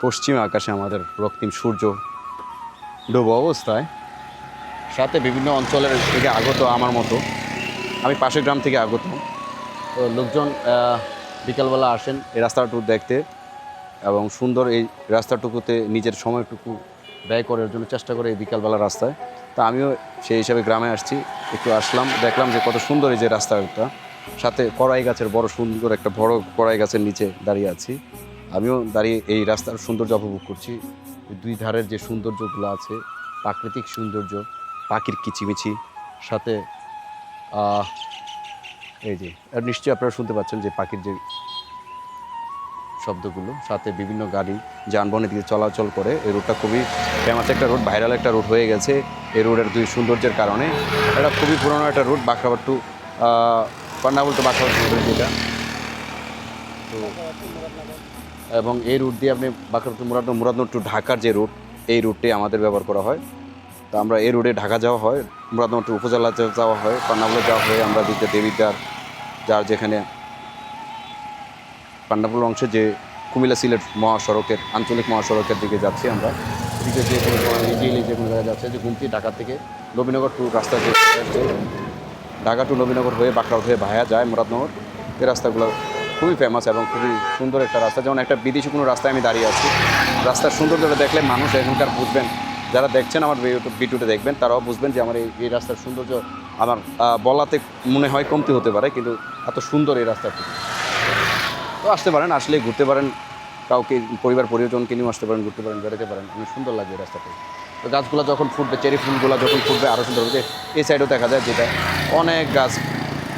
পশ্চিম আকাশে আমাদের রক্তিম সূর্য ডুবো অবস্থায়, সাথে বিভিন্ন অঞ্চলের থেকে আগত আমার মতো, আমি পাশের গ্রাম থেকে আগত, তো লোকজন বিকালবেলা আসেন এই রাস্তাটুকু দেখতে এবং সুন্দর এই রাস্তাটুকুতে নিজের সময়টুকু ব্যয় করার জন্য চেষ্টা করে এই বিকালবেলা রাস্তায়। তা আমিও সেই হিসাবে গ্রামে আসছি, একটু আসলাম, দেখলাম যে কত সুন্দর এই যে রাস্তাটা, সাথে কড়াই গাছের বড় সুন্দর একটা বড় কড়াই গাছের নিচে দাঁড়িয়ে আছি। আমিও দাঁড়িয়ে এই রাস্তার সৌন্দর্য উপভোগ করছি। দুই ধারের যে সৌন্দর্যগুলো আছে, প্রাকৃতিক সৌন্দর্য, পাখির কিচিমিচি, সাথে এই যে নিশ্চয়ই আপনারা শুনতে পাচ্ছেন যে পাখির যে শব্দগুলো, সাথে বিভিন্ন গাড়ি যানবাহনের দিকে চলাচল করে। এই রুটটা খুবই ফেমাস একটা রুট, ভাইরাল একটা রুট হয়ে গেছে এই রোডের দুই সৌন্দর্যের কারণে। এটা খুবই পুরনো একটা রুট, বাঁকড়াবাদ টু পান্নাবল টু বাঁকড়াবাদ রুটের যেটা, তো এবং এই রুট দিয়ে আপনি বাঁকড়াবাদ টু মুরাদনগর টু ঢাকার যে রুট, এই রুটটি আমাদের ব্যবহার করা হয়। তো আমরা এই রুটে ঢাকা যাওয়া হয়, মুরাদনগর টু উপজেলা যাওয়া হয়, পান্নাবলে যাওয়া হয়। আমরা দিকে দেবিদ্বার যার যেখানে পান্নাবল অংশে যে কুমিল্লা সিলেট মহাসড়কের আঞ্চলিক মহাসড়কের দিকে যাচ্ছি আমরা, এদিকে যে ইজিলি যে কোনো জায়গায় যাচ্ছে, যে গুমতি ঢাকা থেকে নবীনগর টু রাস্তা যে ঢাকা টু নবীনগর হয়ে বাঁকড়াবাদ হয়ে ভায়া যায় মুরাদনগর, এই রাস্তাগুলো খুবই ফেমাস এবং খুবই সুন্দর একটা রাস্তা। যেমন একটা বিদেশি কোনো রাস্তায় আমি দাঁড়িয়ে আছি, রাস্তার সৌন্দর্যটা দেখলে মানুষ এখানকার বুঝবেন, যারা দেখছেন আমার ভিডিওটা দেখবেন তারাও বুঝবেন যে আমার এই রাস্তার সৌন্দর্য আমার বলাতে মনে হয় কমতি হতে পারে, কিন্তু এত সুন্দর এই রাস্তাটি। তো আসতে পারেন, আসলে ঘুরতে পারেন, কাউকে পরিবার পরিজনকে নিয়েও আসতে পারেন, ঘুরতে পারেন, বেড়াতে পারেন, অনেক সুন্দর লাগবে এই রাস্তাটা। তো গাছগুলো যখন ফুটবে, চেরি ফুলগুলো যখন ফুটবে আরও সুন্দর হবে। এই সাইডেও দেখা যায় যেটা অনেক গাছ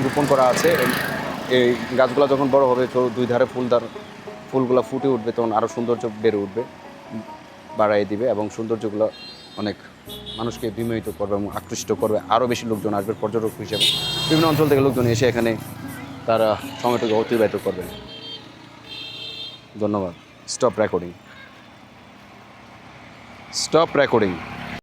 রোপণ করা আছে, এই গাছগুলো যখন বড় হবে, দুই ধারে ফুলগুলো ফুটে উঠবে, তখন আরও সৌন্দর্য বেড়ে উঠবে, বাড়াই দিবে এবং সৌন্দর্যগুলো অনেক মানুষকে বিমোহিত করবে এবং আকৃষ্ট করবে। আরও বেশি লোকজন আসবে পর্যটক হিসেবে, বিভিন্ন অঞ্চল থেকে লোকজন এসে এখানে তারা সময়টুকু অতিবাহিত করবেন। ধন্যবাদ। Stop recording.